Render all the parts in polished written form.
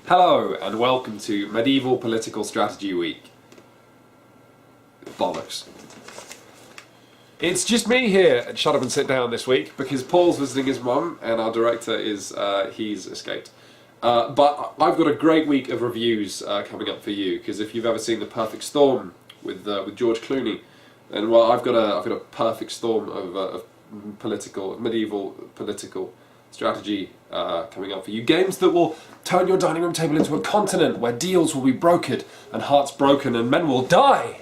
Hello and welcome to Medieval Political Strategy Week. Bollocks. It's just me here at Shut Up and Sit Down this week because Paul's visiting his mum and our director is, he's escaped. But I've got a great week of reviews coming up for you, because if you've ever seen The Perfect Storm with George Clooney, then well, I've got a perfect storm of medieval political strategy coming up for you. Games that will turn your dining room table into a continent where deals will be brokered and hearts broken and men will die.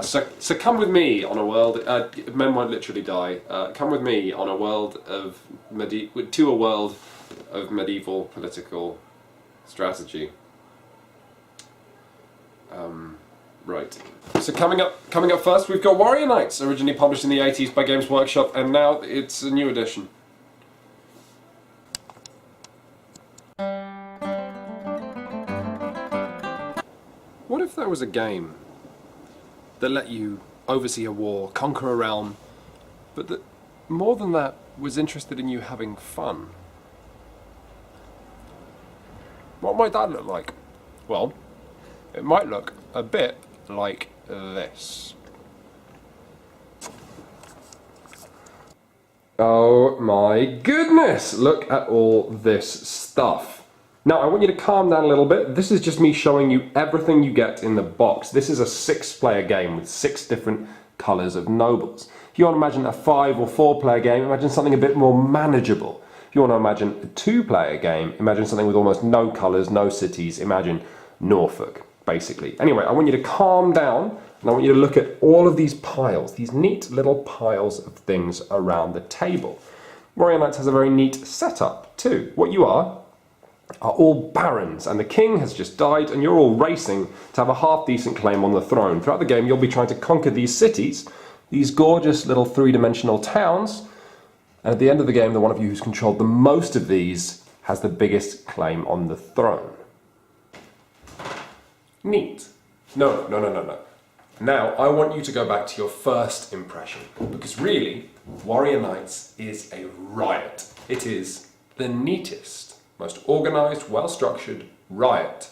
So come with me on a world. Men won't literally die. Come with me on a world of medieval political strategy. Right. So coming up first, we've got Warrior Knights, originally published in the 80s by Games Workshop, and now it's a new edition. What if there was a game that let you oversee a war, conquer a realm, but that, more than that, was interested in you having fun? What might that look like? Well, it might look a bit like this. Oh my goodness! Look at all this stuff. Now, I want you to calm down a little bit. This is just me showing you everything you get in the box. This is a 6-player game with 6 different colours of nobles. If you want to imagine a 5 or 4-player game, imagine something a bit more manageable. If you want to imagine a 2-player game, imagine something with almost no colours, no cities. Imagine Norfolk, basically. Anyway, I want you to calm down, and I want you to look at all of these piles, these neat little piles of things around the table. Warrior Knights has a very neat setup too. What you are all barons, and the king has just died, and you're all racing to have a half-decent claim on the throne. Throughout the game, you'll be trying to conquer these cities, these gorgeous little 3-dimensional towns, and at the end of the game, the one of you who's controlled the most of these has the biggest claim on the throne. Neat. No. Now, I want you to go back to your first impression, because really, Warrior Knights is a riot. It is the neatest, most organised, well-structured riot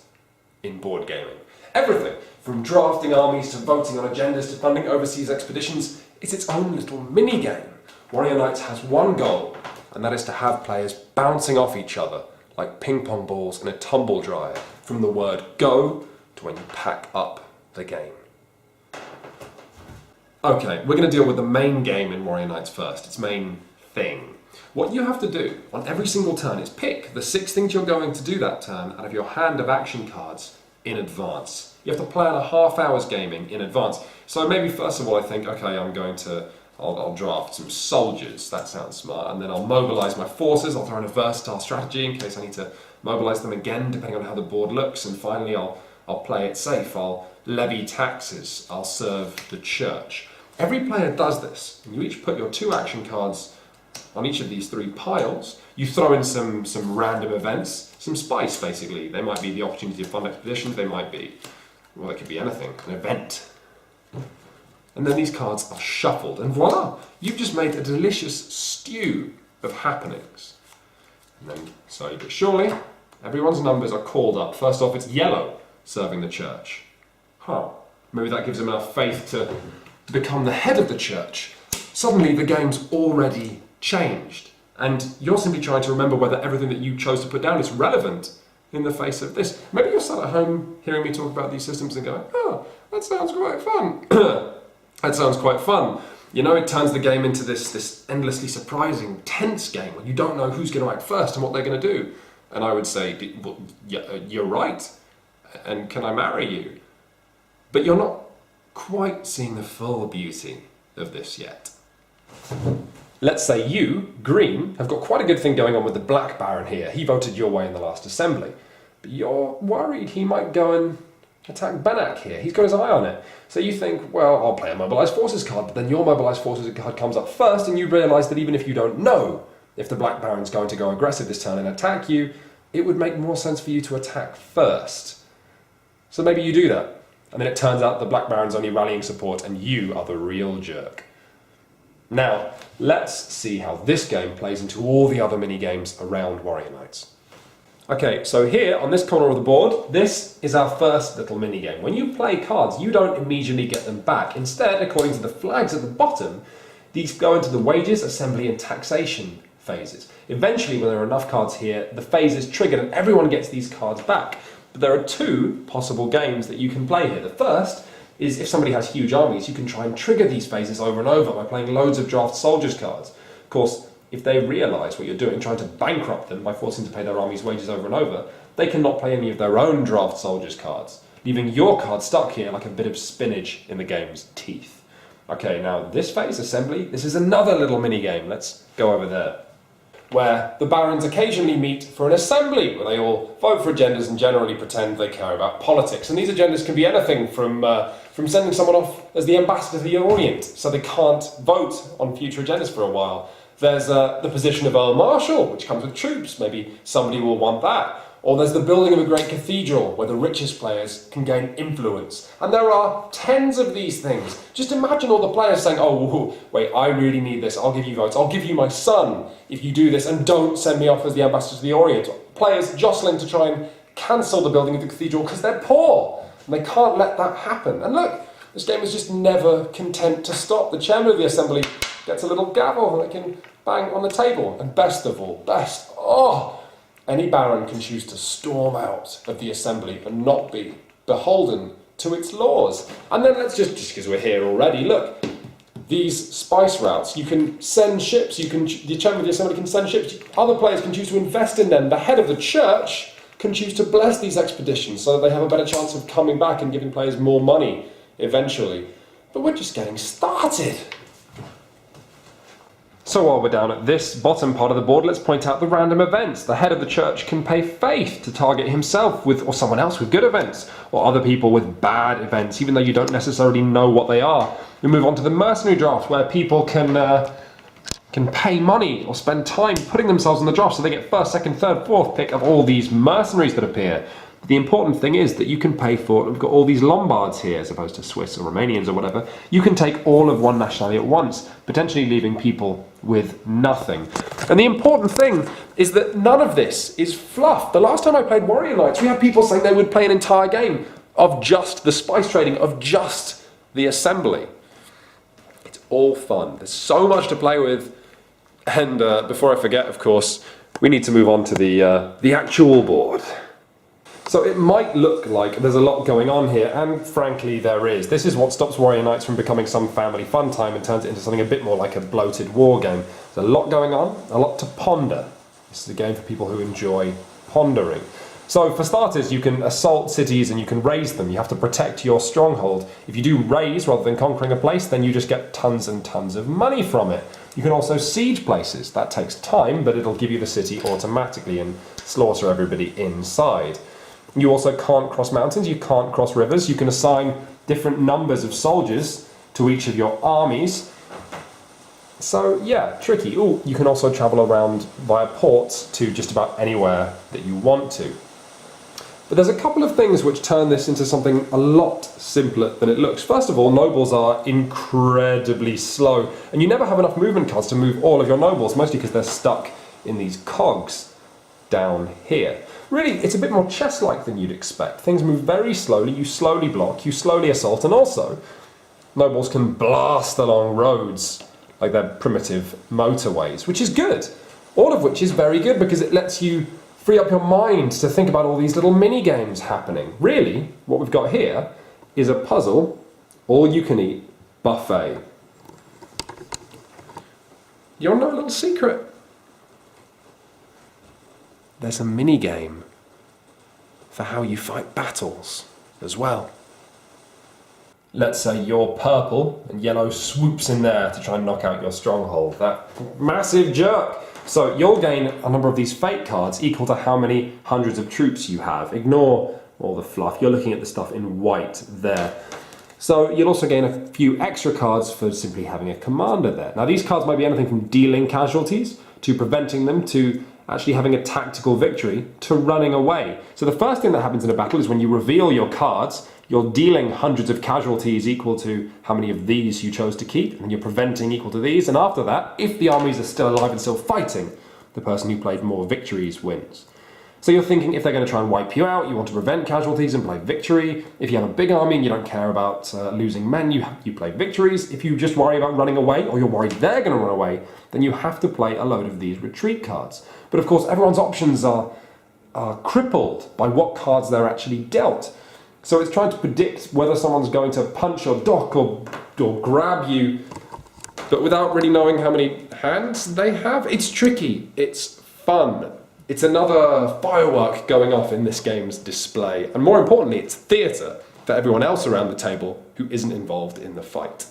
in board gaming. Everything, from drafting armies to voting on agendas to funding overseas expeditions, is its own little mini-game. Warrior Knights has one goal, and that is to have players bouncing off each other like ping-pong balls in a tumble dryer, from the word go to when you pack up the game. Okay, we're going to deal with the main game in Warrior Knights first, its main thing. What you have to do on every single turn is pick the 6 things you're going to do that turn out of your hand of action cards in advance. You have to plan a half hour's gaming in advance. So maybe first of all I think, okay, I'll draft some soldiers, that sounds smart, and then I'll mobilise my forces, I'll throw in a versatile strategy in case I need to mobilise them again depending on how the board looks, and finally I'll play it safe, I'll levy taxes, I'll serve the church. Every player does this, and you each put your 2 action cards on each of these 3 piles. You throw in some random events, some spice basically. They might be the opportunity to fund expeditions, they might be, well, it could be anything, an event. And then these cards are shuffled, and voila, you've just made a delicious stew of happenings. And then, slowly but surely, everyone's numbers are called up. First off, it's yellow, serving the church. Maybe that gives him enough faith to become the head of the church. Suddenly the game's already changed, and you're simply trying to remember whether everything that you chose to put down is relevant in the face of this. Maybe you're sat at home hearing me talk about these systems and going, oh, that sounds quite fun. That sounds quite fun. You know, it turns the game into this endlessly surprising, tense game where you don't know who's going to act first and what they're going to do. And I would say, well, you're right, and can I marry you? But you're not quite seeing the full beauty of this yet. Let's say you, Green, have got quite a good thing going on with the Black Baron here. He voted your way in the last assembly. But you're worried he might go and attack Benak here. He's got his eye on it. So you think, well, I'll play a Mobilised Forces card, but then your Mobilised Forces card comes up first, and you realise that even if you don't know if the Black Baron's going to go aggressive this turn and attack you, it would make more sense for you to attack first. So maybe you do that. And then it turns out the Black Baron's only rallying support, and you are the real jerk. Now, let's see how this game plays into all the other mini-games around Warrior Knights. Okay, so here on this corner of the board, this is our first little mini game. When you play cards, you don't immediately get them back. Instead, according to the flags at the bottom, these go into the wages, assembly, and taxation phases. Eventually, when there are enough cards here, the phase is triggered and everyone gets these cards back. But there are two possible games that you can play here. The first is if somebody has huge armies, you can try and trigger these phases over and over by playing loads of draft soldiers cards. Of course, if they realise what you're doing, trying to bankrupt them by forcing to pay their army's wages over and over, they cannot play any of their own draft soldiers cards, leaving your card stuck here like a bit of spinach in the game's teeth. Okay, now this phase, assembly, this is another little mini game. Let's go over there. Where the barons occasionally meet for an assembly, where they all vote for agendas and generally pretend they care about politics. And these agendas can be anything from sending someone off as the ambassador to the Orient, so they can't vote on future agendas for a while. There's the position of Earl Marshal, which comes with troops. Maybe somebody will want that. Or there's the building of a great cathedral, where the richest players can gain influence. And there are tens of these things. Just imagine all the players saying, oh, wait, I really need this. I'll give you votes. I'll give you my son if you do this, and don't send me off as the ambassador to the Orient. Players jostling to try and cancel the building of the cathedral because they're poor. And they can't let that happen. And look, this game is just never content to stop. The chairman of the assembly gets a little gavel and they can bang on the table. And best of all, any baron can choose to storm out of the assembly and not be beholden to its laws. And then let's just because we're here already, look, these spice routes, you can send ships, the chairman of the assembly can send ships, other players can choose to invest in them, the head of the church can choose to bless these expeditions so that they have a better chance of coming back and giving players more money eventually. But we're just getting started. So while we're down at this bottom part of the board, let's point out the random events. The head of the church can pay faith to target himself with, or someone else with good events, or other people with bad events, even though you don't necessarily know what they are. We move on to the mercenary draft, where people can pay money or spend time putting themselves in the draft so they get first, second, third, fourth pick of all these mercenaries that appear. The important thing is that you can pay for, we've got all these Lombards here as opposed to Swiss or Romanians or whatever. You can take all of one nationality at once, potentially leaving people with nothing. And the important thing is that none of this is fluff. The last time I played Warrior Knights, we had people saying they would play an entire game of just the spice trading, of just the assembly. It's all fun. There's so much to play with. And before I forget, of course, we need to move on to the actual board. So it might look like there's a lot going on here, and frankly there is. This is what stops Warrior Knights from becoming some family fun time and turns it into something a bit more like a bloated war game. There's a lot going on, a lot to ponder. This is a game for people who enjoy pondering. So for starters, you can assault cities and you can raise them. You have to protect your stronghold. If you do raise rather than conquering a place, then you just get tons and tons of money from it. You can also siege places. That takes time, but it'll give you the city automatically and slaughter everybody inside. You also can't cross mountains, you can't cross rivers, you can assign different numbers of soldiers to each of your armies. So yeah, tricky. Ooh, you can also travel around via ports to just about anywhere that you want to. But there's a couple of things which turn this into something a lot simpler than it looks. First of all, nobles are incredibly slow, and you never have enough movement cards to move all of your nobles, mostly because they're stuck in these cogs down here. Really, it's a bit more chess-like than you'd expect. Things move very slowly, you slowly block, you slowly assault, and also, nobles can blast along roads like they're primitive motorways, which is good. All of which is very good because it lets you free up your mind to think about all these little mini-games happening. Really, what we've got here is a puzzle, all-you-can-eat buffet. You want to know a little secret? There's a mini-game for how you fight battles as well. Let's say you're purple and yellow swoops in there to try and knock out your stronghold. That massive jerk! So you'll gain a number of these fate cards equal to how many hundreds of troops you have. Ignore all the fluff, you're looking at the stuff in white there. So you'll also gain a few extra cards for simply having a commander there. Now these cards might be anything from dealing casualties, to preventing them, to actually having a tactical victory, to running away. So the first thing that happens in a battle is when you reveal your cards, you're dealing hundreds of casualties equal to how many of these you chose to keep, and you're preventing equal to these, and after that, if the armies are still alive and still fighting, the person who played more victories wins. So you're thinking if they're going to try and wipe you out, you want to prevent casualties and play victory. If you have a big army and you don't care about losing men, you play victories. If you just worry about running away, or you're worried they're going to run away, then you have to play a load of these retreat cards. But of course, everyone's options are crippled by what cards they're actually dealt. So it's trying to predict whether someone's going to punch or dock or grab you, but without really knowing how many hands they have. It's tricky, it's fun. It's another firework going off in this game's display, and more importantly, it's theatre for everyone else around the table who isn't involved in the fight.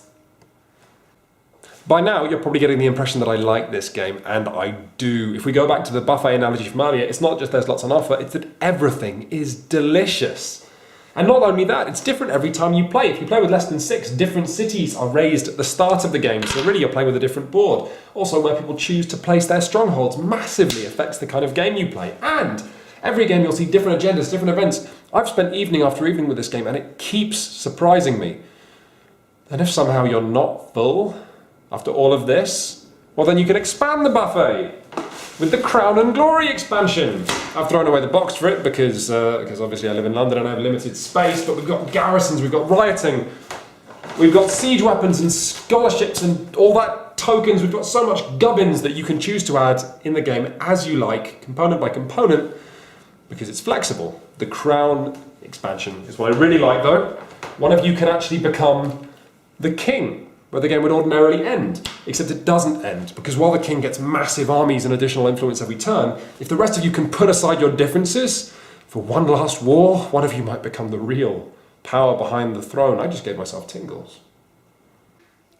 By now, you're probably getting the impression that I like this game, and I do. If we go back to the buffet analogy from earlier, it's not just there's lots on offer, it's that everything is delicious. And not only that, it's different every time you play. If you play with less than 6, different cities are raised at the start of the game, so really you're playing with a different board. Also, where people choose to place their strongholds massively affects the kind of game you play. And every game you'll see different agendas, different events. I've spent evening after evening with this game, and it keeps surprising me. And if somehow you're not full after all of this, well then you can expand the buffet with the Crown and Glory expansion. I've thrown away the box for it because obviously I live in London and I have limited space, but we've got garrisons, we've got rioting, we've got siege weapons and scholarships and all that tokens. We've got so much gubbins that you can choose to add in the game as you like, component by component, because it's flexible. The Crown expansion is what I really like though. One of you can actually become the king, where the game would ordinarily end, except it doesn't end, because while the king gets massive armies and additional influence every turn, if the rest of you can put aside your differences for one last war, one of you might become the real power behind the throne. I just gave myself tingles.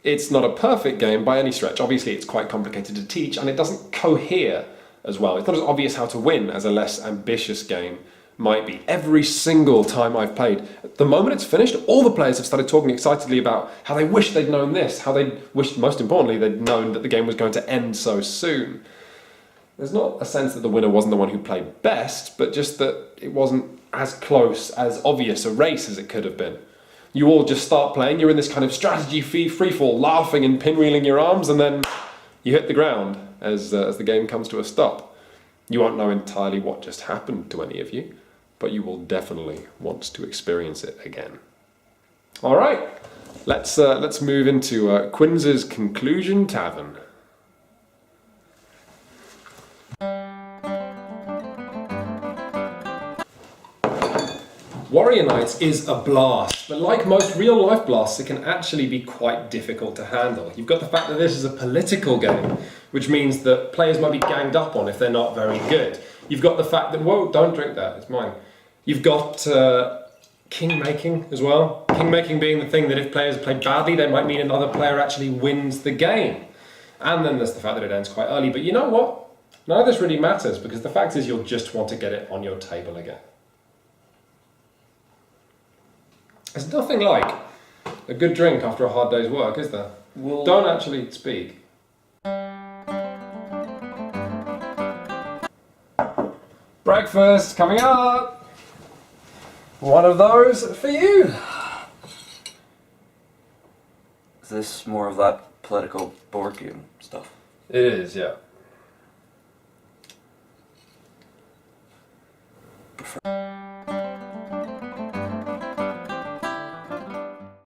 It's not a perfect game by any stretch. Obviously it's quite complicated to teach, and it doesn't cohere as well. It's not as obvious how to win as a less ambitious game might be. Every single time I've played, the moment it's finished, all the players have started talking excitedly about how they wish they'd known this, how they wished, most importantly, they'd known that the game was going to end so soon. There's not a sense that the winner wasn't the one who played best, but just that it wasn't as close, as obvious a race as it could have been. You all just start playing, you're in this kind of strategy free-fall, laughing and pinwheeling your arms, and then you hit the ground as the game comes to a stop. You won't know entirely what just happened to any of you, but you will definitely want to experience it again. All right, let's move into Quinn's Conclusion Tavern. Warrior Knights is a blast, but like most real-life blasts, it can actually be quite difficult to handle. You've got the fact that this is a political game, which means that players might be ganged up on if they're not very good. You've got the fact that, whoa, don't drink that, it's mine. You've got king-making as well. King-making being the thing that if players play badly, they might mean another player actually wins the game. And then there's the fact that it ends quite early. But you know what? None of this really matters, because the fact is you'll just want to get it on your table again. There's nothing like a good drink after a hard day's work, is there? Well, don't actually speak. Breakfast coming up! One of those for you! Is this more of that political board game stuff? It is, yeah. Prefer